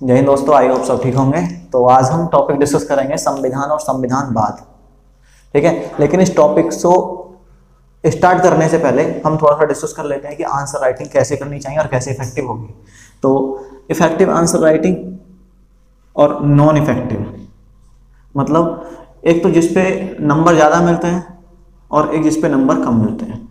जय हिंद दोस्तों, I hope सब ठीक होंगे। तो आज हम टॉपिक डिस्कस करेंगे संविधान और संविधानवाद। ठीक है, लेकिन इस टॉपिक को स्टार्ट करने से पहले हम थोड़ा सा डिस्कस कर लेते हैं कि आंसर राइटिंग कैसे करनी चाहिए और कैसे इफेक्टिव होगी। तो इफेक्टिव आंसर राइटिंग और नॉन इफेक्टिव मतलब एक तो जिसपे नंबर ज़्यादा मिलते हैं और एक जिसपे नंबर कम मिलते हैं।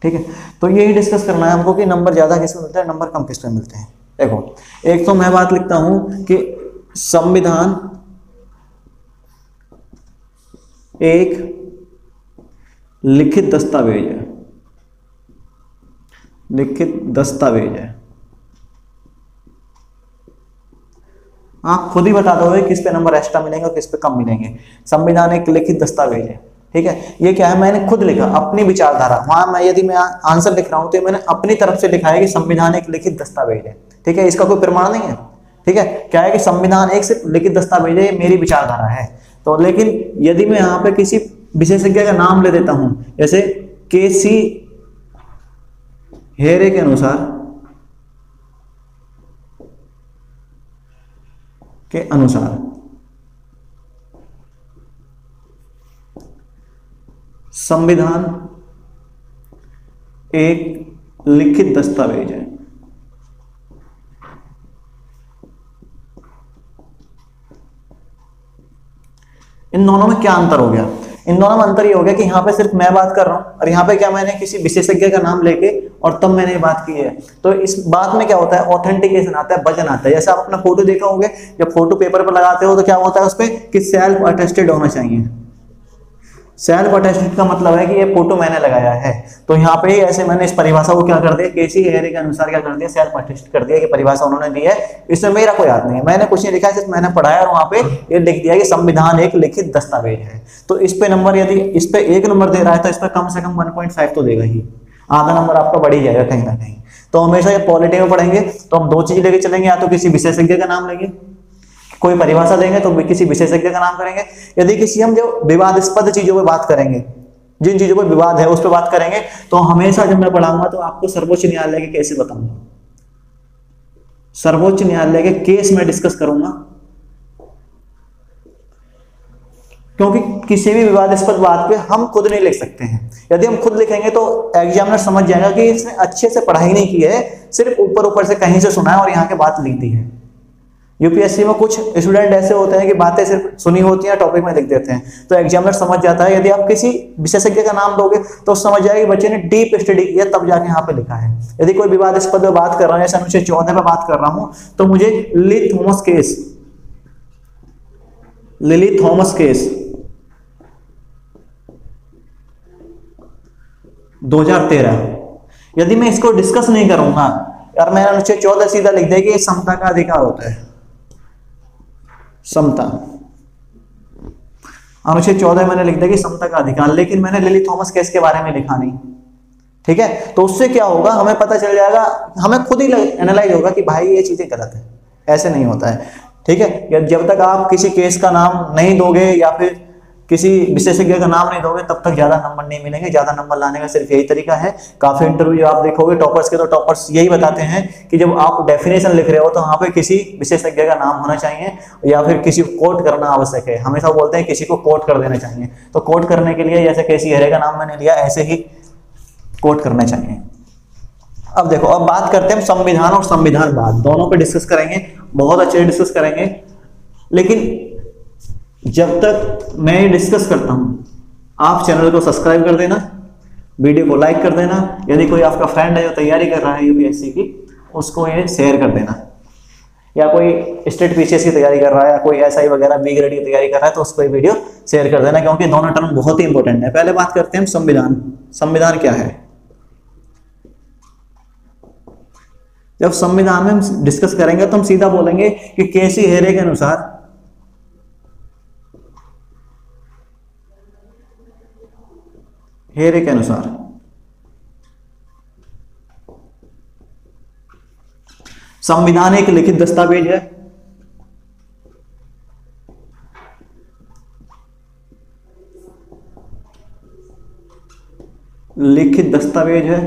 ठीक है, तो यही डिस्कस करना है हमको कि नंबर ज़्यादा किस पे मिलते हैं, नंबर कम किस पे मिलते हैं। देखो, एक तो मैं बात लिखता हूं कि संविधान एक लिखित दस्तावेज है। लिखित दस्तावेज है, आप खुद ही बता दोगे किस पे नंबर एक्स्ट्रा मिलेंगे और किस पे कम मिलेंगे। संविधान एक लिखित दस्तावेज है। ठीक है, ये क्या है, मैंने खुद लिखा अपनी विचारधारा। वहां मैं यदि मैं आंसर लिख रहा हूं तो मैंने अपनी तरफ से लिखा है कि संविधान एक लिखित दस्तावेज है। ठीक है, इसका कोई प्रमाण नहीं है। ठीक है, क्या है कि संविधान एक सिर्फ लिखित दस्तावेज है, ये मेरी विचारधारा है। तो लेकिन यदि मैं यहाँ पे किसी विशेषज्ञ का नाम ले देता हूं, जैसे केसी हेरे के अनुसार संविधान एक लिखित दस्तावेज है। इन दोनों में क्या अंतर हो गया? इन दोनों में अंतर ये हो गया कि यहाँ पे सिर्फ मैं बात कर रहा हूं और यहाँ पे क्या, मैंने किसी विशेषज्ञ का नाम लेके और तब मैंने बात की है। तो इस बात में क्या होता है, ऑथेंटिकेशन आता है, वजन आता है। जैसे आप अपना फोटो देखा होगे, जब फोटो पेपर पर लगाते हो तो क्या होता है उस पर कि सेल्फ अटेस्टेड होना चाहिए। सेल्फ अटेस्टेड का मतलब है कि ये फोटो मैंने लगाया है। तो यहाँ पे ऐसे मैंने इस परिभाषा को क्या कर दिया, केसी हेरे के अनुसार क्या कर दिया, सेल्फ अटेस्टेड कर दिया कि परिभाषा उन्होंने दी है। इसमें मेरा कोई हाथ नहीं है, मैंने कुछ नहीं लिखा है, सिर्फ मैंने पढ़ाया और वहां पे ये लिख दिया कि संविधान एक लिखित दस्तावेज है। तो इस पे नंबर, यदि इस पे 1 नंबर दे रहा है तो इस पर कम से कम 1.5 तो देगा ही, आधा नंबर आपका बढ़ ही जाएगा कहीं ना कहीं। तो हमेशा ये पॉलिटी में पढ़ेंगे तो हम दो चीज लेके चलेंगे, या तो किसी विशेषज्ञ का नाम लेंगे, कोई परिभाषा देंगे तो किसी विशेषज्ञ का नाम करेंगे। यदि किसी हम जो विवादास्पद चीजों पे बात करेंगे, जिन चीजों पर विवाद है उस पर बात करेंगे, तो हमेशा जब मैं पढ़ाऊंगा तो आपको सर्वोच्च न्यायालय के केस बताऊंगा, सर्वोच्च न्यायालय के केस में डिस्कस करूंगा। क्योंकि किसी भी विवादास्पद बात पे हम खुद नहीं लिख सकते हैं। यदि हम खुद लिखेंगे तो एग्जामिनर समझ जाएगा कि इसने अच्छे से पढ़ाई नहीं की है, सिर्फ ऊपर ऊपर से कहीं से सुना है और यहाँ के बात लिख दी है। यूपीएससी में कुछ स्टूडेंट ऐसे होते हैं कि बातें सिर्फ सुनी होती हैं, टॉपिक में लिख देते हैं, तो एग्जामिनर समझ जाता है। यदि आप किसी विशेषज्ञ का नाम दोगे तो समझ जाएगा कि बच्चे ने डीप स्टडी किया, तब जाके यहाँ पे लिखा है। यदि कोई विवादास्पद पे बात कर रहा है, जैसे अनुच्छेद 14 पे बात कर रहा हूं, तो मुझे लिली थॉमस केस 2013, यदि मैं इसको डिस्कस नहीं करूंगा, यार मैंने अनुच्छेद 14 सीधा लिख दिया कि ये समता का अधिकार होता है। समता, अनुच्छेद 14 मैंने लिख दिया कि समता का अधिकार, लेकिन मैंने लिली थॉमस केस के बारे में लिखा नहीं। ठीक है, तो उससे क्या होगा, हमें पता चल जाएगा, हमें खुद ही एनालाइज होगा कि भाई ये चीजें गलत है, ऐसे नहीं होता है। ठीक है, जब तक आप किसी केस का नाम नहीं दोगे या फिर किसी विशेषज्ञ का नाम नहीं दोगे, तब तक ज्यादा नंबर नहीं मिलेंगे। ज्यादा नंबर लाने का सिर्फ यही तरीका है। काफी इंटरव्यू आप देखोगे टॉपर्स के, तो टॉपर्स यही बताते हैं कि जब आप डेफिनेशन लिख रहे हो तो वहां पे किसी विशेषज्ञ का नाम होना चाहिए या फिर किसी को कोट करना आवश्यक है। हमेशा बोलते हैं किसी को कोट कर देना चाहिए। तो कोट करने के लिए जैसे केसी हेरे का नाम मैंने लिया, ऐसे ही कोट करना चाहिए। अब देखो, अब बात करते हैं संविधान और संविधानवाद, दोनों पे डिस्कस करेंगे, बहुत अच्छे से डिस्कस करेंगे। लेकिन जब तक मैं ये डिस्कस करता हूं, आप चैनल को सब्सक्राइब कर देना, वीडियो को लाइक कर देना। यदि कोई आपका फ्रेंड है जो तैयारी कर रहा है यूपीएससी की, उसको ये शेयर कर देना। या कोई स्टेट पीसीएस की तैयारी कर रहा है या कोई एसआई वगैरह बी ग्रेड की तैयारी कर रहा है, तो उसको ये वीडियो शेयर कर देना, क्योंकि दोनों टर्म बहुत ही इंपॉर्टेंट है। पहले बात करते हैं संविधान। संविधान क्या है? जब संविधान में हम डिस्कस करेंगे तो हम सीधा बोलेंगे कि केसी हेरे के अनुसार संविधान एक लिखित दस्तावेज है। लिखित दस्तावेज है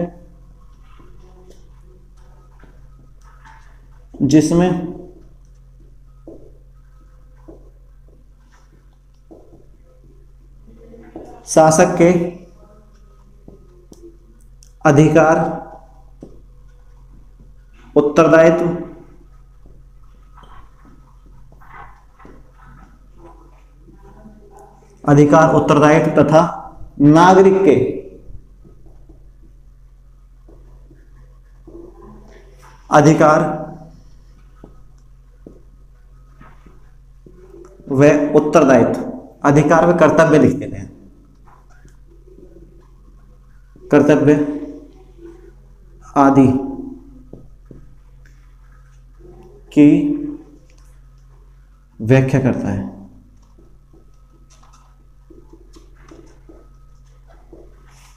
जिसमें शासक के अधिकार, उत्तरदायित्व, तथा नागरिक के अधिकार व उत्तरदायित्व, अधिकार व कर्तव्य लिख देते हैं, कर्तव्य आदि की व्याख्या करता है।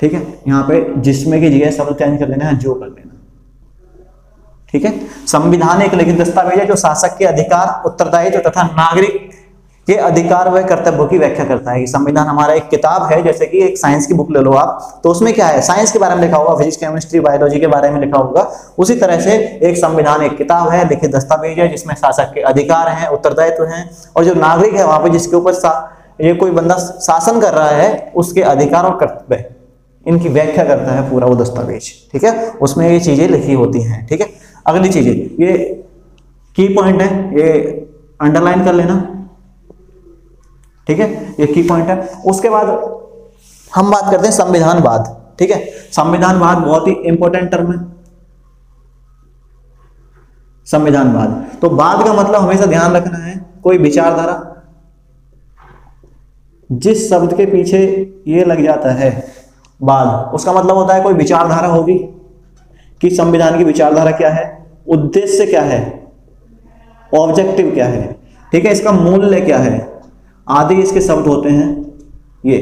ठीक है, यहां पे जिसमें की जगह शब्द चेंज कर लेना है, जो कर लेना। ठीक है, संविधान एक लिखित दस्तावेज है जो शासक के अधिकार, उत्तरदायित्व तथा नागरिक के अधिकार व कर्तव्यों की व्याख्या करता है। संविधान हमारा एक किताब है, जैसे कि एक साइंस की बुक ले लो आप, तो उसमें क्या है, साइंस के बारे में लिखा होगा, फिजिक्स, केमिस्ट्री, बायोलॉजी के बारे में लिखा होगा। उसी तरह से एक संविधान एक किताब है, लिखित दस्तावेज है, जिसमें शासक के अधिकार हैं, उत्तरदायित्व हैं, और जो नागरिक है वहां पे जिसके ऊपर ये कोई बंदा शासन कर रहा है, उसके अधिकार और कर्तव्य, इनकी व्याख्या करता है पूरा वो दस्तावेज। ठीक है, उसमें ये चीजें लिखी होती हैं। ठीक है, अगली चीजें, ये की पॉइंट है, ये अंडरलाइन कर लेना। ठीक है, ये की पॉइंट है। उसके बाद हम बात करते हैं संविधानवाद। ठीक है, संविधानवाद बहुत ही इंपॉर्टेंट टर्म है, संविधानवाद। तो वाद का मतलब हमेशा ध्यान रखना है, कोई विचारधारा, जिस शब्द के पीछे ये लग जाता है वाद, उसका मतलब होता है कोई विचारधारा होगी कि संविधान की विचारधारा क्या है, उद्देश्य क्या है, ऑब्जेक्टिव क्या है, ठीक है, इसका मूल्य क्या है, आदि इसके शब्द होते हैं ये।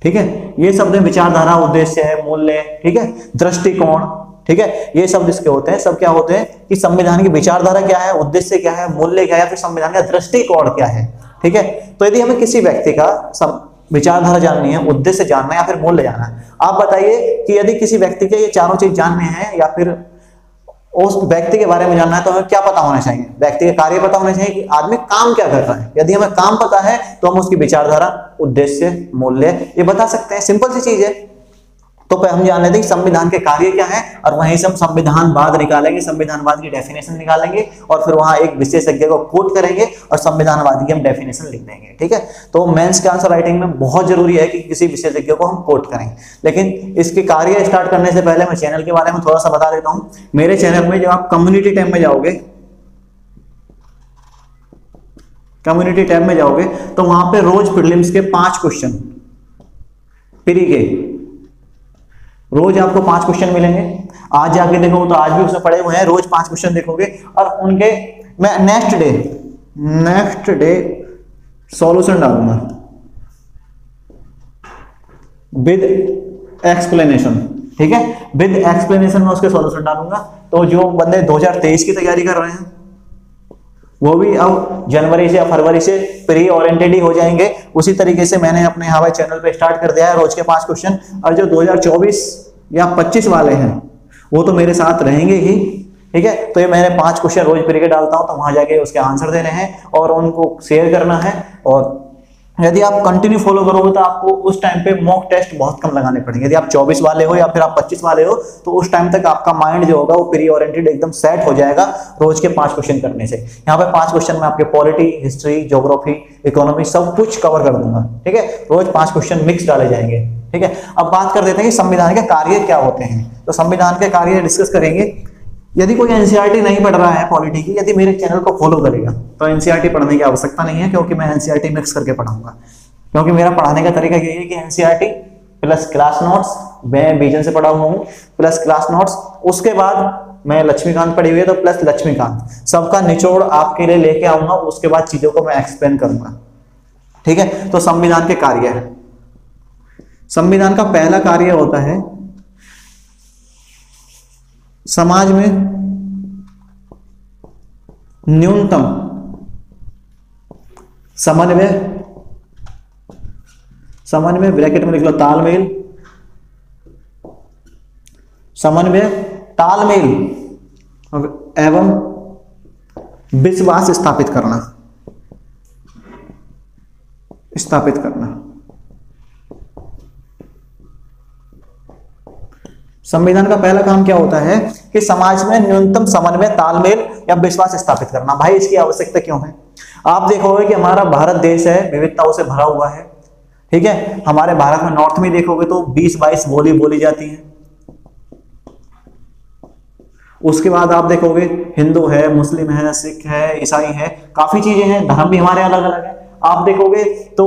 ठीक है, ये शब्द है विचारधारा, उद्देश्य है, मूल्य, ठीक है, दृष्टिकोण। ठीक है, ये शब्द इसके होते हैं। सब क्या होते हैं कि संविधान की विचारधारा क्या है, उद्देश्य क्या है, मूल्य क्या है, फिर संविधान का दृष्टिकोण क्या है। ठीक है, तो यदि हमें किसी व्यक्ति का विचारधारा जाननी है, उद्देश्य जानना है या फिर मूल्य जानना है, आप बताइए कि यदि किसी व्यक्ति के ये चारों चीज जानने हैं या फिर उस व्यक्ति के बारे में जानना है, तो हमें क्या पता होना चाहिए, व्यक्ति के कार्य पता होना चाहिए कि आदमी काम क्या कर रहा है। यदि हमें काम पता है तो हम उसकी विचारधारा, उद्देश्य, मूल्य ये बता सकते हैं। सिंपल सी चीज है। तो हम जान लेते हैं कि संविधान के कार्य क्या है, और वहीं से हम संविधानवाद निकालेंगे, संविधानवाद की डेफिनेशन निकालेंगे, और फिर वहां एक विशेषज्ञ को कोट करेंगे और संविधानवाद की हम डेफिनेशन लिख देंगे। ठीक है, तो मेंस के आंसर राइटिंग में बहुत जरूरी है कि किसी विशेषज्ञ को हम कोट करें। लेकिन इसके कार्य स्टार्ट करने से पहले मैं चैनल के बारे में थोड़ा सा बता देता हूं। मेरे चैनल में जब आप कम्युनिटी टैब में जाओगे, कम्युनिटी टैब में जाओगे तो वहां पे रोज प्रीलिम्स के 5 क्वेश्चन, प्री के रोज आपको 5 क्वेश्चन मिलेंगे। आज जाके देखो तो आज भी उसमें पड़े हुए हैं, रोज 5 क्वेश्चन देखोगे और उनके मैं नेक्स्ट डे सॉल्यूशन डालूंगा विद एक्सप्लेनेशन। ठीक है, विद एक्सप्लेनेशन में उसके सॉल्यूशन डालूंगा। तो जो बंदे 2023 की तैयारी कर रहे हैं वो भी अब जनवरी से या फरवरी से प्री ओरिएंटेड ही हो जाएंगे। उसी तरीके से मैंने अपने यहाँ पे चैनल पे स्टार्ट कर दिया है रोज के 5 क्वेश्चन। और जो 2024 या 25 वाले हैं वो तो मेरे साथ रहेंगे ही। ठीक है, तो ये मैंने 5 क्वेश्चन रोज प्री के डालता हूँ, तो वहां जाके उसके आंसर देने हैं और उनको शेयर करना है। और यदि आप कंटिन्यू फॉलो करोगे तो आपको उस टाइम पे मॉक टेस्ट बहुत कम लगाने पड़ेंगे। यदि आप 24 वाले हो या फिर आप 25 वाले हो तो उस टाइम तक आपका माइंड जो होगा वो प्री ओरिएंटेड एकदम सेट हो जाएगा रोज के 5 क्वेश्चन करने से। यहाँ पे 5 क्वेश्चन में आपके पॉलिटी, हिस्ट्री, ज्योग्राफी, इकोनॉमी सब कुछ कवर कर दूंगा। ठीक है, रोज 5 क्वेश्चन मिक्स डाले जाएंगे। ठीक है, अब बात कर देते हैं कि संविधान के कार्य क्या होते हैं। तो संविधान के कार्य डिस्कस करेंगे। यदि कोई एनसीईआरटी नहीं पढ़ रहा है पॉलिटी की, यदि मेरे चैनल को फॉलो करेगा तो एनसीईआरटी पढ़ने की आवश्यकता नहीं है, क्योंकि मैं एनसीईआरटी मिक्स करके पढ़ाऊंगा। क्योंकि मेरा पढ़ाने का तरीका यही है कि एनसीईआरटी प्लस क्लास नोट्स, मैं विजन से पढ़ा हुआ हूँ, प्लस क्लास नोट्स, उसके बाद मैं लक्ष्मीकांत पढ़ी हुई है तो प्लस लक्ष्मीकांत, सबका निचोड़ आपके लिए लेके आऊंगा। उसके बाद चीजों को मैं एक्सप्लेन करूंगा। ठीक है, तो संविधान के कार्य है। संविधान का पहला कार्य होता है समाज में न्यूनतम समन्वय ब्रैकेट में लिख लो तालमेल एवं विश्वास स्थापित करना, स्थापित करना। संविधान का पहला काम क्या होता है कि समाज में न्यूनतम समन्वय, तालमेल या विश्वास स्थापित करना। भाई इसकी आवश्यकता क्यों है? आप देखोगे कि हमारा भारत देश है, विविधताओं से भरा हुआ है, ठीक है। हमारे भारत में नॉर्थ में देखोगे तो 20-22 बोली बोली जाती है। उसके बाद आप देखोगे हिंदू है, मुस्लिम है, सिख है, ईसाई है, काफी चीजें हैं, धर्म भी हमारे अलग अलग है। आप देखोगे तो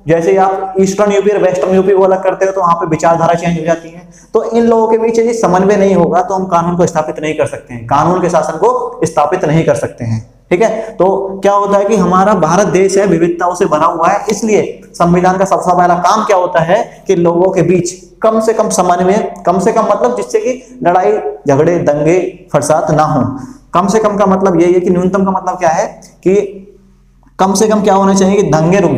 जैसे आप ईस्टर्न यूपी और वेस्टर्न यूपी को अलग करते हो तो वहां पे विचारधारा चेंज हो जाती है। तो इन लोगों के बीच यदि समन्वय नहीं होगा तो हम कानून को स्थापित नहीं कर सकते हैं, कानून के शासन को स्थापित नहीं कर सकते हैं, ठीक है। तो क्या होता है कि हमारा भारत देश है, विविधताओं से भरा हुआ है, इसलिए संविधान का सबसे पहला काम क्या होता है कि लोगों के बीच कम से कम समन्वय, कम से कम मतलब जिससे कि लड़ाई झगड़े दंगे फसाद ना हो। कम से कम का मतलब यही है कि न्यूनतम का मतलब क्या है कि कम से कम क्या होना चाहिए कि दंगे रुक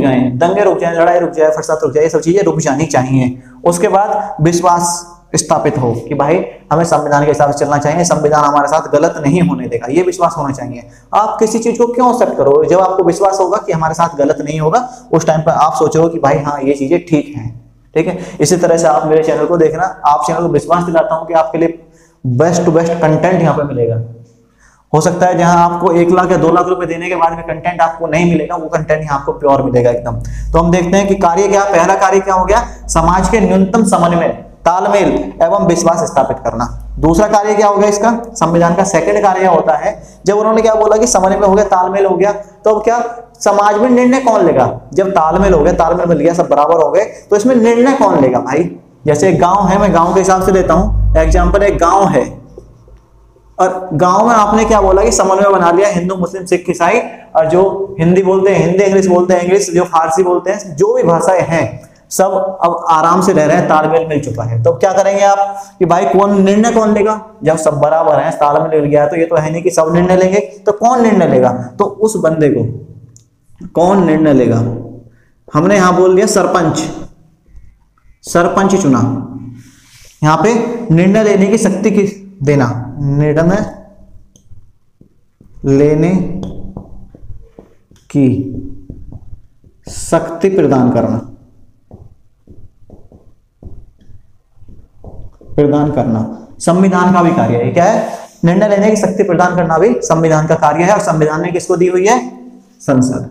जाएं, लड़ाई रुक जाए, फसाद रुक जाए, ये सब चीजें रुक जानी चाहिए। उसके बाद विश्वास स्थापित हो कि भाई हमें संविधान के हिसाब से चलना चाहिए, संविधान हमारे साथ गलत नहीं होने देगा, ये विश्वास होना चाहिए। आप किसी चीज को क्यों एक्सेप्ट करोगे? जब आपको विश्वास होगा कि हमारे साथ गलत नहीं होगा, उस टाइम पर आप सोचोगे कि भाई हाँ ये चीजें ठीक हैं, ठीक है। इसी तरह से आप मेरे चैनल को देखना, आप चैनल को विश्वास दिलाता हूं कि आपके लिए बेस्ट टू बेस्ट कंटेंट यहाँ पे मिलेगा। हो सकता है जहां आपको 1 लाख या 2 लाख रुपए देने के बाद में कंटेंट आपको नहीं मिलेगा, वो कंटेंट यहाँ आपको प्योर मिलेगा एकदम। तो हम देखते हैं कि कार्य क्या, पहला कार्य क्या हो गया, समाज के न्यूनतम समन्वय, तालमेल एवं विश्वास स्थापित करना। दूसरा कार्य क्या हो गया इसका, संविधान का सेकंड कार्य होता है, जब उन्होंने क्या बोला कि समन्वय हो गया, तालमेल हो गया, तो अब क्या समाज में निर्णय कौन लेगा? जब तालमेल हो गया, तालमेल मिल गया, सब बराबर हो गए, तो इसमें निर्णय कौन लेगा? भाई जैसे एक गांव है, मैं गांव के हिसाब से लेता हूं एग्जाम्पल, एक गांव है और गांव में आपने क्या बोला कि समन्वय बना लिया, हिंदू मुस्लिम सिख ईसाई, और जो हिंदी बोलते हैं हिंदी, इंग्लिश बोलते हैं इंग्लिश, जो फारसी बोलते हैं, जो भी भाषाएं हैं सब अब आराम से रह रहे हैं, तालमेल मिल चुका है। तो क्या करेंगे आप कि भाई कौन निर्णय कौन लेगा? जब सब बराबर हैं, तालमेल मिल गया है, तो ये तो है नहीं कि सब निर्णय लेंगे, तो कौन निर्णय लेगा? तो उस बंदे को कौन निर्णय लेगा? हमने यहां बोल दिया सरपंच, सरपंच चुना। यहां पे निर्णय लेने की शक्ति की देना, निर्णय लेने की शक्ति प्रदान करना, प्रदान करना संविधान का भी कार्य है। क्या है? निर्णय लेने की शक्ति प्रदान करना भी संविधान का कार्य है। और संविधान ने किसको दी हुई है? संसद,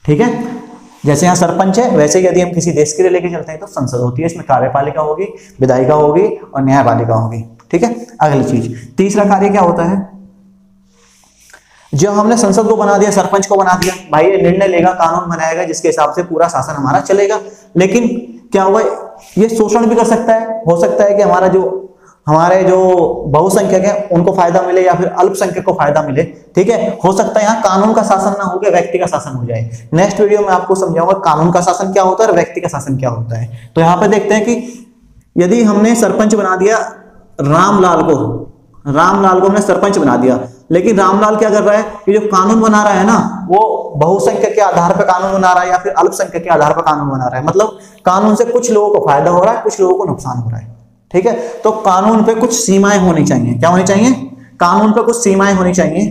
ठीक है। जैसे यहां सरपंच है, वैसे यदि हम किसी देश के लिए लेके चलते हैं तो संसद होती है, इसमें कार्यपालिका होगी, विधायिका होगी और न्यायपालिका होगी, ठीक है। अगली चीज, तीसरा कार्य क्या होता है? जो हमने संसद को बना दिया, सरपंच को बना दिया, भाई ये निर्णय लेगा, कानून बनाएगा, जिसके हिसाब से पूरा शासन हमारा चलेगा। लेकिन क्या हुआ, ये शोषण भी कर सकता है। हो सकता है कि हमारे जो बहुसंख्यक हैं उनको फायदा मिले या फिर अल्पसंख्यक को फायदा मिले, ठीक है। हो सकता है यहाँ कानून का शासन ना हो के व्यक्ति का शासन हो जाए। नेक्स्ट वीडियो में आपको समझाऊंगा कानून का शासन क्या होता है और व्यक्ति का शासन क्या होता है। तो यहाँ पे देखते हैं कि यदि हमने सरपंच बना दिया रामलाल को हमने सरपंच बना दिया, लेकिन रामलाल क्या कर रहा है कि जो कानून बना रहा है ना, वो बहुसंख्यक के आधार पर कानून बना रहा है या फिर अल्पसंख्यक के आधार पर कानून बना रहा है। मतलब कानून से कुछ लोगों को फायदा हो रहा है, कुछ लोगों को नुकसान हो रहा है, ठीक है। तो कानून पे कुछ सीमाएं होनी चाहिए। क्या होनी चाहिए? कानून पे कुछ सीमाएं होनी चाहिए,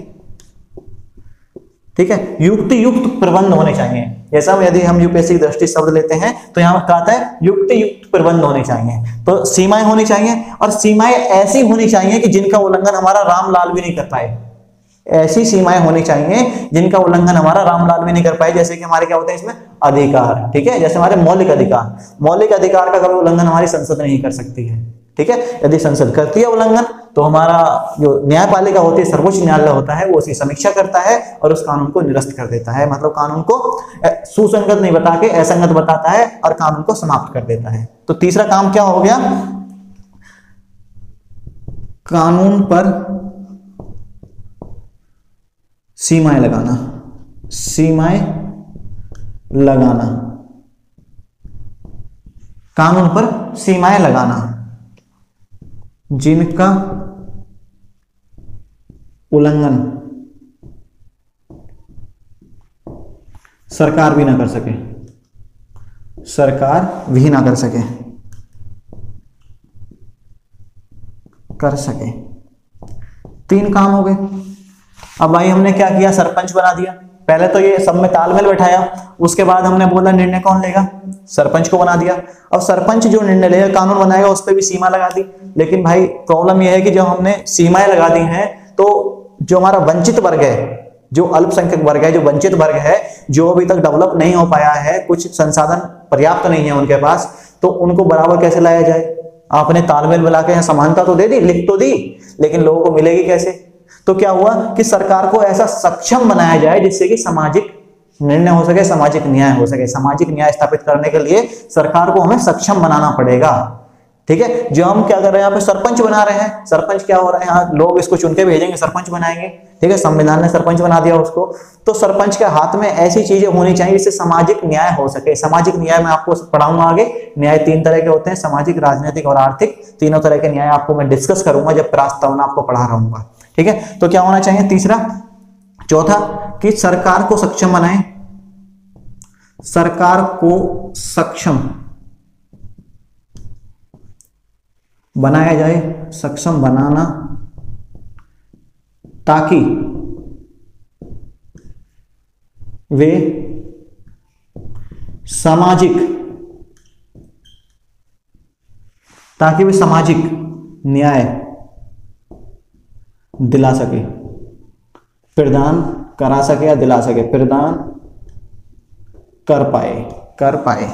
ठीक है। युक्त प्रबंध होने चाहिए। जैसा यदि हम यूपीएससी की दृष्टि शब्द लेते हैं तो यहाँ कहता है युक्त प्रबंध होने चाहिए। तो सीमाएं होनी चाहिए, और सीमाएं ऐसी होनी चाहिए कि जिनका उल्लंघन हमारा रामलाल भी नहीं कर पाए। ऐसी सीमाएं होनी चाहिए जिनका उल्लंघन हमारा रामलाल भी नहीं कर पाए। जैसे कि हमारे क्या होते हैं इसमें अधिकार, ठीक है। जैसे हमारे मौलिक अधिकार का कभी उल्लंघन हमारी संसद नहीं कर सकती है, ठीक है। यदि संसद करती है उल्लंघन तो हमारा जो न्यायपालिका होती है, सर्वोच्च न्यायालय होता है, वो उसकी समीक्षा करता है और उस कानून को निरस्त कर देता है। मतलब कानून को सुसंगत नहीं बता के असंगत बताता है और कानून को समाप्त कर देता है। तो तीसरा काम क्या हो गया? कानून पर सीमाएं लगाना, कानून पर सीमाएं लगाना जिनका उल्लंघन सरकार भी ना कर सके, कर सके। 3 काम हो गए। अब भाई हमने क्या किया, सरपंच बना दिया। पहले तो ये सब में तालमेल बैठाया, उसके बाद हमने बोला निर्णय कौन लेगा, सरपंच को बना दिया। अब सरपंच जो निर्णय लेगा, कानून बनाएगा, उस पर भी सीमा लगा दी। लेकिन भाई प्रॉब्लम यह है कि जब हमने सीमाएं लगा दी हैं तो जो हमारा वंचित वर्ग है, जो अल्पसंख्यक वर्ग है, जो वंचित वर्ग है, जो अभी तक डेवलप नहीं हो पाया है, कुछ संसाधन पर्याप्त नहीं है उनके पास, तो उनको बराबर कैसे लाया जाए। आपने तालमेल मिला के समानता तो दे दी, लिख तो दी, लेकिन लोगों को मिलेगी कैसे। तो क्या हुआ कि सरकार को ऐसा सक्षम बनाया जाए जिससे कि सामाजिक निर्णय हो सके, सामाजिक न्याय हो सके। सामाजिक न्याय स्थापित करने के लिए सरकार को हमें सक्षम बनाना पड़ेगा। ठीक है, जो हम क्या कर रहे हैं, यहाँ पे सरपंच बना रहे हैं। सरपंच क्या हो रहा है, यहाँ लोग इसको चुन के भेजेंगे, सरपंच बनाएंगे। ठीक है, संविधान ने सरपंच बना दिया उसको। तो सरपंच के हाथ में ऐसी चीजें होनी चाहिए जिससे सामाजिक न्याय हो सके। सामाजिक न्याय में आपको पढ़ाऊंगा आगे। न्याय 3 तरह के होते हैं, सामाजिक, राजनीतिक और आर्थिक। तीनों तरह के न्याय आपको मैं डिस्कस करूंगा जब प्रस्तावना आपको पढ़ा रहूंगा। ठीक है, तो क्या होना चाहिए, तीसरा। चौथा कि सरकार को सक्षम बनाएं, सरकार को सक्षम बनाया जाए, सक्षम बनाना, ताकि वे सामाजिक न्याय दिला सके, प्रदान करा सके या दिला सके, प्रदान कर पाए।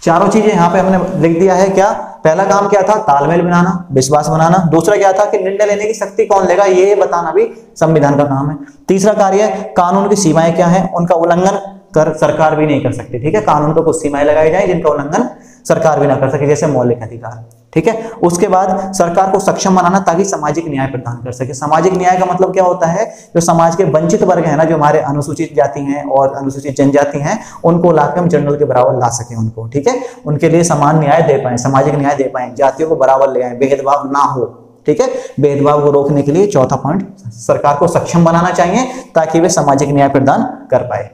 चारों चीजें यहां पे हमने लिख दिया है। क्या पहला काम क्या था, तालमेल बनाना, विश्वास बनाना। दूसरा क्या था कि निर्णय लेने की शक्ति कौन लेगा, ये बताना भी संविधान का काम है। तीसरा कार्य है कानून की सीमाएं क्या है, उनका उल्लंघन कर सरकार भी नहीं कर सकती। ठीक है, कानून को कुछ सीमाएं लगाई जाए जिनका उल्लंघन सरकार भी ना कर सके, जैसे मौलिक अधिकार। ठीक है, उसके बाद सरकार को सक्षम बनाना ताकि सामाजिक न्याय प्रदान कर सके। सामाजिक न्याय का मतलब क्या होता है, जो समाज के वंचित वर्ग है ना, जो हमारे अनुसूचित जाति हैं और अनुसूचित जनजाति हैं, उनको लाकर हम जनरल के बराबर ला सके उनको। ठीक है, उनके लिए समान न्याय दे पाए, सामाजिक न्याय दे पाए, जातियों को बराबर ले आए, भेदभाव ना हो। ठीक है, भेदभाव को रोकने के लिए चौथा पॉइंट, सरकार को सक्षम बनाना चाहिए ताकि वे सामाजिक न्याय प्रदान कर पाए।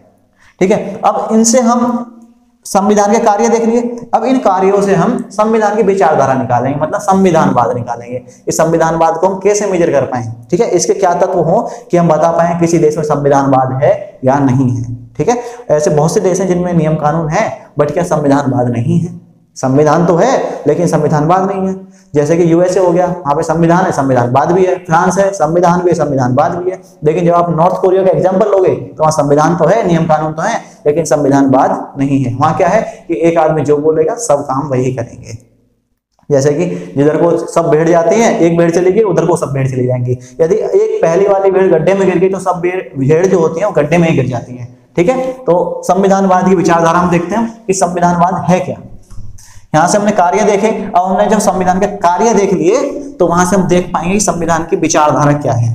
ठीक है, अब इनसे हम संविधान के कार्य देख लिए। अब इन कार्यों से हम संविधान की विचारधारा निकालेंगे, मतलब संविधानवाद निकालेंगे। इस संविधानवाद को हम कैसे मेजर कर पाए। ठीक है, इसके क्या तत्व हो कि हम बता पाए किसी देश में संविधानवाद है या नहीं है। ठीक है, ऐसे बहुत से देश हैं जिनमें नियम कानून है, बट क्या संविधानवाद नहीं है। संविधान तो है लेकिन संविधानवाद नहीं है। जैसे कि यूएसए हो गया, वहां पे संविधान है, संविधानवाद भी है। फ्रांस है, संविधान भी है, संविधानवाद भी है। लेकिन जब आप नॉर्थ कोरिया का एग्जांपल लोगे तो वहां संविधान तो है, नियम कानून तो है, लेकिन संविधानवाद नहीं है। वहां क्या है कि एक आदमी जो बोलेगा सब काम वही करेंगे। जैसे कि जिधर को सब भेड़ जाती हैं, एक भेड़ चली गई, उधर को सब भेड़ चली जाएंगी। यदि एक पहली वाली भेड़ गड्ढे में गिर गई तो सब भेड़ जो होती है वो गड्ढे में ही गिर जाती है। ठीक है, तो संविधानवाद की विचारधारा हम देखते हैं कि संविधानवाद है क्या। यहां से हमने कार्य देखे। अब हमने जब संविधान के कार्य देख लिए तो वहां से हम देख पाएंगे कि संविधान की विचारधारा क्या है।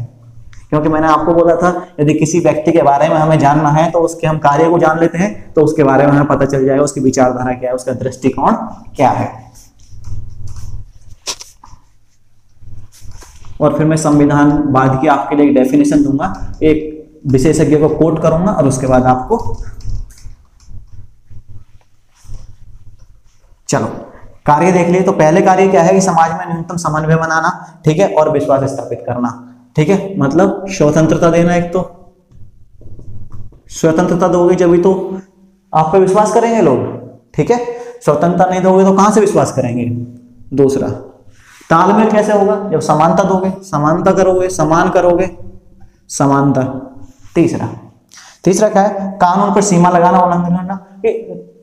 क्योंकि मैंने आपको बोला था यदि किसी व्यक्ति के बारे में हमें जानना है तो उसके हम कार्य को जान लेते हैं, तो उसके बारे में हमें पता चल जाएगा उसकी विचारधारा क्या है, उसका दृष्टिकोण क्या है। और फिर मैं संविधानवाद की आपके लिए एक डेफिनेशन दूंगा, एक विशेषज्ञ को कोट करूंगा और उसके बाद आपको। चलो कार्य देख लिए। तो पहले कार्य क्या है कि समाज में न्यूनतम समन्वय बनाना। ठीक है, और विश्वास स्थापित करना। ठीक है, मतलब स्वतंत्रता देना। एक तो स्वतंत्रता दोगे जब ही तो आप पे विश्वास करेंगे लोग। ठीक है, स्वतंत्रता नहीं दोगे तो कहां से विश्वास करेंगे। दूसरा, तालमेल कैसे होगा, जब समानता दोगे, समानता करोगे, समान करोगे, समानता। तीसरा क्या है, कानून पर सीमा लगाना, उल्लंघन करना।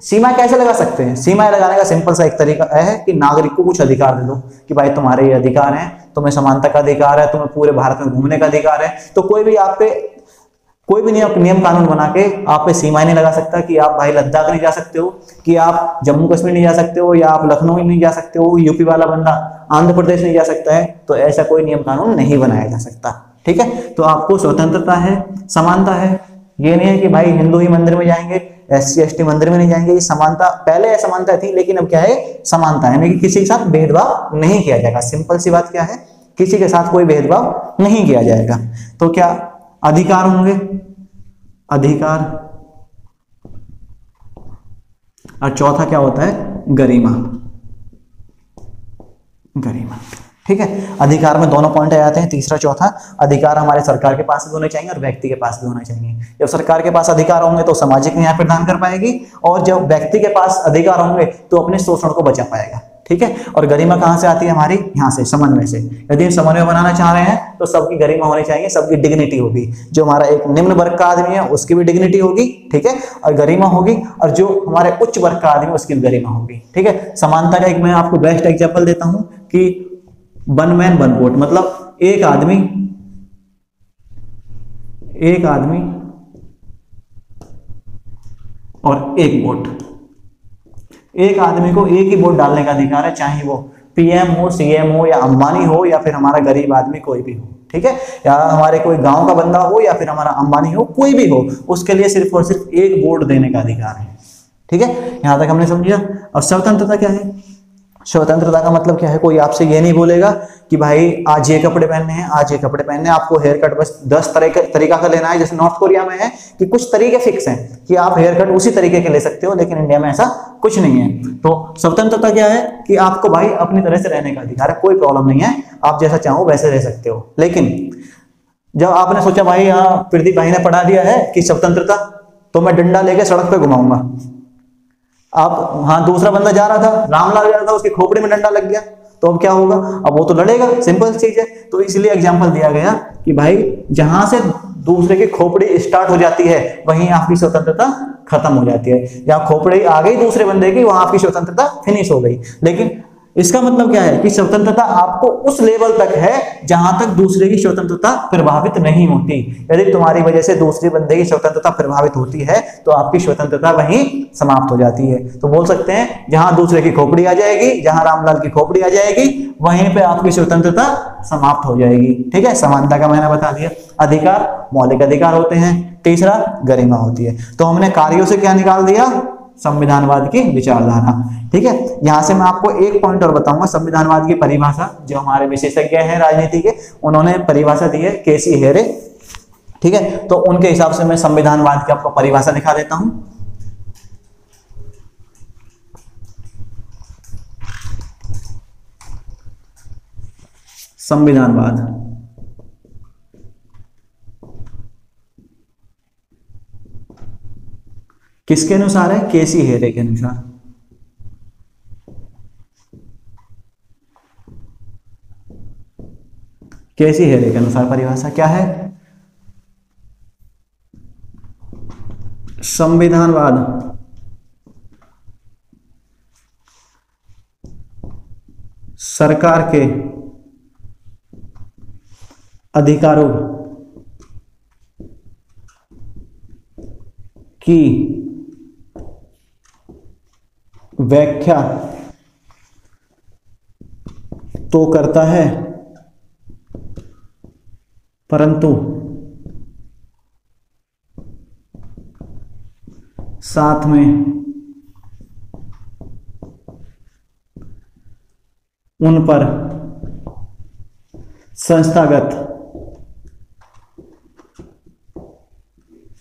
सीमा कैसे लगा सकते हैं, सीमा लगाने का सिंपल सा एक तरीका है कि नागरिक को कुछ अधिकार दे दो कि भाई तुम्हारे ये अधिकार हैं, तुम्हें समानता का अधिकार है, तुम्हें पूरे भारत में घूमने का अधिकार है। तो कोई भी आप पे कोई भी नियम कानून बना के आप पे सीमाएं नहीं लगा सकता कि आप भाई लद्दाख नहीं जा सकते हो, कि आप जम्मू कश्मीर नहीं जा सकते हो, या आप लखनऊ नहीं जा सकते हो, यूपी वाला बंदा आंध्र प्रदेश नहीं जा सकता है। तो ऐसा कोई नियम कानून नहीं बनाया जा सकता। ठीक है, तो आपको स्वतंत्रता है, समानता है। ये नहीं है कि भाई हिंदू ही मंदिर में जाएंगे, SC ST मंदिर में नहीं जाएंगे। ये समानता, पहले असमानता थी लेकिन अब क्या है, समानता है, कि किसी के साथ भेदभाव नहीं किया जाएगा। सिंपल सी बात क्या है, किसी के साथ कोई भेदभाव नहीं किया जाएगा। तो क्या अधिकार होंगे, अधिकार। और चौथा क्या होता है, गरिमा। गरिमा। ठीक है, अधिकार में दोनों पॉइंट आ जाते हैं। तीसरा चौथा, अधिकार हमारे सरकार के पास भी होने चाहिए और व्यक्ति के पास भी होना चाहिए। जब सरकार के पास अधिकार होंगे तो सामाजिक न्याय प्रदान कर पाएगी, और जब व्यक्ति के पास अधिकार होंगे तो अपने शोषण को बचा पाएगा। ठीक है, और गरिमा कहाँ से आती है हमारी? यहाँ से, समन्वय से। यदि हम समन्वय बनाना चाह रहे हैं तो सबकी गरिमा होनी चाहिए, सबकी डिग्निटी होगी। जो हमारा एक निम्न वर्ग का आदमी है उसकी भी डिग्निटी होगी, ठीक है, और गरिमा होगी, और जो हमारे उच्च वर्ग का आदमी है उसकी भी गरिमा होगी। ठीक है, समानता का एक मैं आपको बेस्ट एग्जाम्पल देता हूं कि वन मैन वन वोट, मतलब एक आदमी और एक वोट। एक आदमी को एक ही वोट डालने का अधिकार है, चाहे वो पीएम हो, सीएम हो, या अंबानी हो, या फिर हमारा गरीब आदमी कोई भी हो। ठीक है, या हमारे कोई गांव का बंदा हो, या फिर हमारा अंबानी हो, कोई भी हो, उसके लिए सिर्फ और सिर्फ एक वोट देने का अधिकार है। ठीक है, यहां तक हमने समझा। और स्वतंत्रता क्या है? स्वतंत्रता का मतलब क्या है? कोई आपसे ये नहीं बोलेगा कि भाई आज ये कपड़े पहनने हैं, आज ये कपड़े पहनने हैं, आपको हेयर कट बस 10 तरीका का लेना है। जैसे नॉर्थ कोरिया में है कि कुछ तरीके फिक्स हैं कि आप हेयर कट उसी तरीके के ले सकते हो, लेकिन इंडिया में ऐसा कुछ नहीं है। तो स्वतंत्रता क्या है कि आपको भाई अपनी तरह से रहने का अधिकार है, कोई प्रॉब्लम नहीं है, आप जैसा चाहो वैसे रह सकते हो। लेकिन जब आपने सोचा भाई यहाँ प्रदीप भाई ने पढ़ा दिया है कि स्वतंत्रता, तो मैं डंडा लेके सड़क पे घुमाऊंगा। आप, हाँ, दूसरा बंदा जा रहा था, रामलाल जा रहा था, उसकी खोपड़ी में डंडा लग गया, तो अब क्या होगा? अब वो तो लड़ेगा, सिंपल चीज है। तो इसलिए एग्जांपल दिया गया कि भाई जहां से दूसरे की खोपड़ी स्टार्ट हो जाती है वहीं आपकी स्वतंत्रता खत्म हो जाती है। जहां खोपड़ी आ गई दूसरे बंदे की, वहां आपकी स्वतंत्रता फिनिश हो गई। लेकिन इसका मतलब क्या है कि स्वतंत्रता आपको उस लेवल तक है जहां तक दूसरे की स्वतंत्रता प्रभावित नहीं होती। यदि तुम्हारी वजह से दूसरे बंदे की स्वतंत्रता प्रभावित होती है तो आपकी स्वतंत्रता वहीं समाप्त हो जाती है। तो बोल सकते हैं जहां दूसरे की खोपड़ी आ जाएगी, जहां रामलाल की खोपड़ी आ जाएगी, वहीं पे आपकी स्वतंत्रता समाप्त हो जाएगी। ठीक है, समानता का मैंने बता दिया। अधिकार मौलिक अधिकार होते हैं। तीसरा गरिमा होती है। तो हमने कार्यों से क्या निकाल दिया? संविधानवाद की विचारधारा। ठीक है, यहां से मैं आपको एक पॉइंट और बताऊंगा। संविधानवाद की परिभाषा जो हमारे विशेषज्ञ हैं राजनीति के, उन्होंने परिभाषा दी है, केसी हेरे। ठीक है, तो उनके हिसाब से मैं संविधानवाद की आपको परिभाषा दिखा देता हूं। संविधानवाद किसके अनुसार है? केसी हेरे के अनुसार। केसी हेरे के अनुसार परिभाषा क्या है? संविधानवाद सरकार के अधिकारों की व्याख्या तो करता है, परंतु साथ में उन पर संस्थागत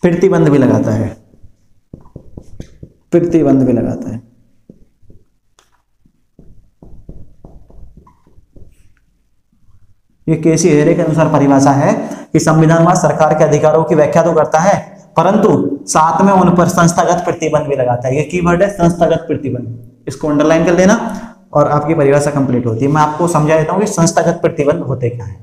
प्रतिबंध भी लगाता है। प्रतिबंध भी लगाता है। ये केसी हेरे के अनुसार परिभाषा है कि संविधानवाद सरकार के अधिकारों की व्याख्या तो करता है, परंतु साथ में उन पर संस्थागत प्रतिबंध भी लगाता है। ये कीवर्ड है, संस्थागत प्रतिबंध। इसको अंडरलाइन कर लेना और आपकी परिभाषा कंप्लीट होती है। मैं आपको समझा देता हूं कि संस्थागत प्रतिबंध होते क्या है।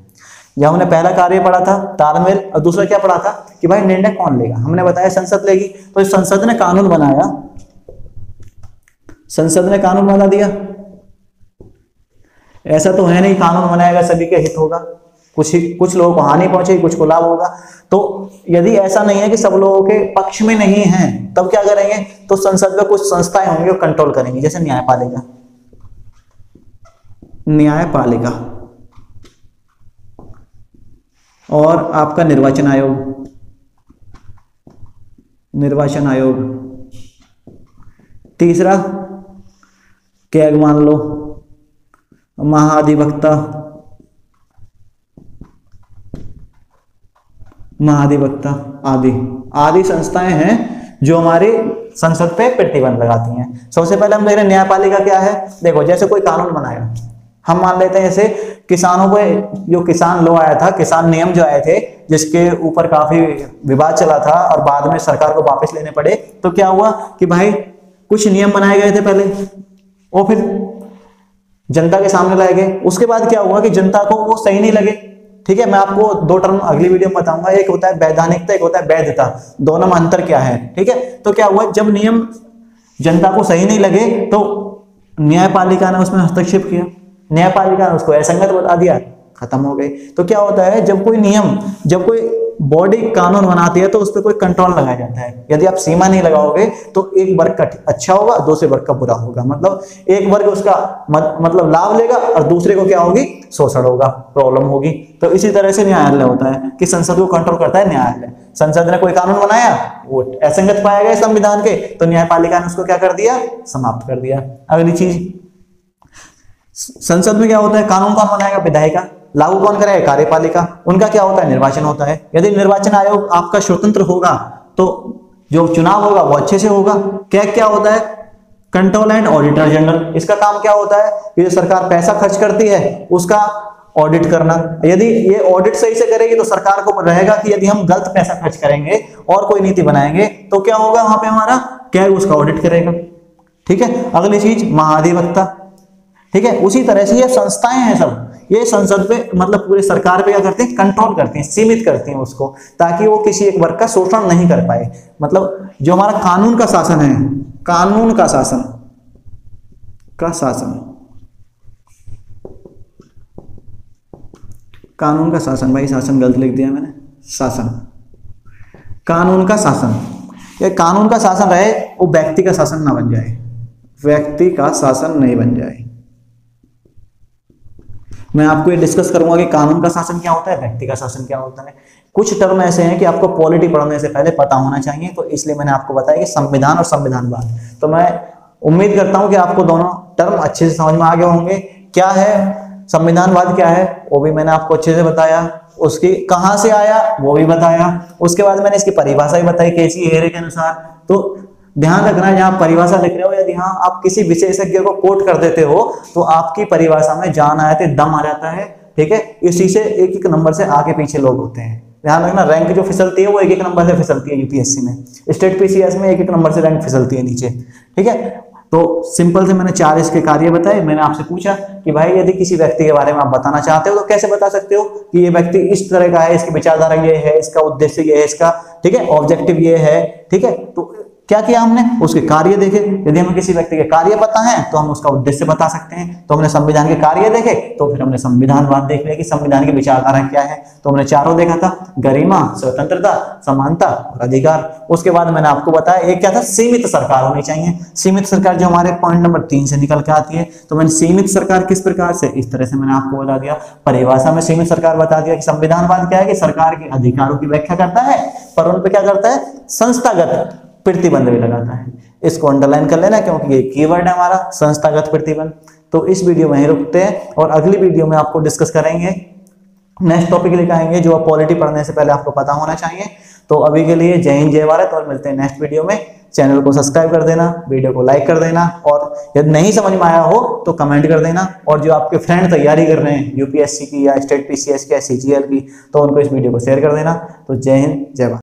जब हमने पहला कार्य पढ़ा था तालमेल, और दूसरा क्या पढ़ा था कि भाई निर्णय कौन लेगा? हमने बताया संसद लेगी। तो संसद ने कानून बनाया, संसद ने कानून बना दिया। ऐसा तो है नहीं कानून बनाएगा सभी के हित होगा, कुछ लोगों को हानि पहुंचेगी, कुछ को लाभ होगा। तो यदि ऐसा नहीं है कि सब लोगों के पक्ष में नहीं है, तब क्या करेंगे? तो संसद में कुछ संस्थाएं होंगी वो कंट्रोल करेंगी, जैसे न्यायपालिका, न्यायपालिका और आपका निर्वाचन आयोग, निर्वाचन आयोग। तीसरा कैग मान लो, महाधिवक्ता, महाधिवक्ता आदि संस्थाएं हैं जो हमारी संसद पे प्रतिबंध लगाती हैं। सबसे पहले हम देख रहे हैं न्यायपालिका क्या है। देखो, जैसे कोई कानून बनाया, हम मान लेते हैं जैसे किसानों पे जो किसान लॉ आया था, किसान नियम जो आए थे, जिसके ऊपर काफी विवाद चला था और बाद में सरकार को वापस लेने पड़े, तो क्या हुआ कि भाई कुछ नियम बनाए गए थे पहले और फिर जनता के सामने लाए गए। उसके बाद क्या हुआ कि जनता को वो सही नहीं लगे। ठीक है, मैं आपको दो टर्म अगली वीडियो में बताऊंगा, एक होता है वैधानिकता, एक होता है वैधता, दोनों में अंतर क्या है। ठीक है, तो क्या हुआ, जब नियम जनता को सही नहीं लगे तो न्यायपालिका ने उसमें हस्तक्षेप किया, न्यायपालिका ने उसको असंगत बता दिया, खत्म हो गई। तो क्या होता है, जब कोई नियम, जब कोई बॉडी कानून बनाती है तो उस पर कोई कंट्रोल लगाया जाता है। यदि आप सीमा नहीं लगाओगे तो एक वर्ग का अच्छा होगा, दूसरे वर्ग का बुरा होगा। मतलब एक वर्ग उसका मतलब लाभ लेगा और दूसरे को क्या होगी, शोषण होगा, प्रॉब्लम होगी। तो इसी तरह से न्यायालय होता है कि संसद को कंट्रोल करता है न्यायालय। संसद ने कोई कानून बनाया, वो असंगत पाया गया संविधान के, तो न्यायपालिका ने उसको क्या कर दिया, समाप्त कर दिया। अगली चीज, संसद में क्या होता है, कानून कौन बनाएगा, विधायिका, लागू कौन करेगा, कार्यपालिका। उनका क्या होता है, निर्वाचन होता है। यदि निर्वाचन आयोग आपका स्वतंत्र होगा तो जो चुनाव होगा वो अच्छे से होगा। क्या क्या होता है, कंट्रोल एंड ऑडिटर जनरल, इसका काम क्या होता है कि जो सरकार पैसा खर्च करती है उसका ऑडिट करना। यदि ये ऑडिट सही से करेगी तो सरकार को रहेगा कि यदि हम गलत पैसा खर्च करेंगे और कोई नीति बनाएंगे तो क्या होगा, वहां पे हमारा क्या है, उसका ऑडिट करेगा। ठीक है, अगली चीज महाधिवक्ता। ठीक है, उसी तरह से ये संस्थाएं हैं सब, ये संसद पे मतलब पूरे सरकार पे क्या करते हैं, कंट्रोल करते हैं, सीमित करते हैं उसको, ताकि वो किसी एक वर्ग का शोषण नहीं कर पाए। मतलब जो हमारा कानून का शासन है, कानून का शासन कानून का शासन, भाई शासन गलत लिख दिया मैंने, शासन, कानून का शासन, ये कानून का शासन रहे, वो व्यक्ति का शासन ना बन जाए, व्यक्ति का शासन नहीं बन जाए। मैं आपको ये डिस्कस करूंगा कि कानून का शासन क्या होता है, व्यक्ति का शासन क्या होता है। कुछ टर्म ऐसे हैं कि आपको पॉलिटी पढ़ने से पहले पता होना चाहिए, तो इसलिए मैंने आपको बताया कि संविधान और संविधानवाद। तो मैं उम्मीद करता हूं कि आपको दोनों टर्म अच्छे से समझ में आ गए होंगे। क्या है संविधानवाद, क्या है वो भी मैंने आपको अच्छे से बताया, उसकी कहां से आया वो भी बताया। उसके बाद मैंने इसकी परिभाषा भी बताई कैसी हेरे के अनुसार। तो ध्यान रखना है, जहां परिभाषा लिख रहे हो यदि हाँ आप किसी विशेषज्ञ को कोट कर देते हो तो आपकी परिभाषा में जान आते दम आ जाता है। ठीक है, इसी से एक एक नंबर से आगे पीछे लोग होते हैं। ध्यान रखना, रैंक जो फिसलती है वो एक एक नंबर से फिसलती है यूपीएससी में, स्टेट पीसीएस में एक एक नंबर से रैंक फिसलती है नीचे। ठीक है, तो सिंपल से मैंने 4 इसके कार्य बताए। मैंने आपसे पूछा कि भाई यदि किसी व्यक्ति के बारे में आप बताना चाहते हो तो कैसे बता सकते हो कि ये व्यक्ति इस तरह का है, इसकी विचारधारा ये है, इसका उद्देश्य ये है, इसका ठीक है ऑब्जेक्टिव ये है। ठीक है, तो क्या किया हमने, उसके कार्य देखे। यदि हमें किसी व्यक्ति के कार्य पता है तो हम उसका उद्देश्य बता सकते हैं। तो हमने संविधान के कार्य देखे, तो फिर हमने संविधानवाद देख लिया कि संविधान की विचारधारा क्या है। तो हमने चारों देखा था, गरिमा, स्वतंत्रता, समानता और अधिकार। उसके बाद मैंने आपको बताया एक क्या था, सीमित सरकार होनी चाहिए। सीमित सरकार जो हमारे पॉइंट नंबर 3 से निकल के आती है। तो मैंने सीमित सरकार किस प्रकार से, इस तरह से मैंने आपको बता दिया। परिभाषा में सीमित सरकार बता दिया कि संविधानवाद क्या है कि सरकार के अधिकारों की व्याख्या करता है पर उन पर क्या करता है, संस्थागत प्रतिबंध भी लगाता है। इसको अंडरलाइन कर लेना क्योंकि ये कीवर्ड है हमारा, संस्थागत प्रतिबंध। तो इस वीडियो में ही रुकते हैं और अगली वीडियो में आपको डिस्कस करेंगे, नेक्स्ट टॉपिक लेकर आएंगे जो पॉलिटी पढ़ने से पहले आपको पता होना चाहिए। तो अभी के लिए जय हिंद जय भारत और मिलते हैं नेक्स्ट वीडियो में। चैनल को सब्सक्राइब कर देना, वीडियो को लाइक कर देना और यदि नहीं समझ में आया हो तो कमेंट कर देना। और जो आपके फ्रेंड तैयारी कर रहे हैं यूपीएससी की या स्टेट पीसीएस की या सीजीएल की, तो उनको इस वीडियो को शेयर कर देना। तो जय हिंद जय भारत।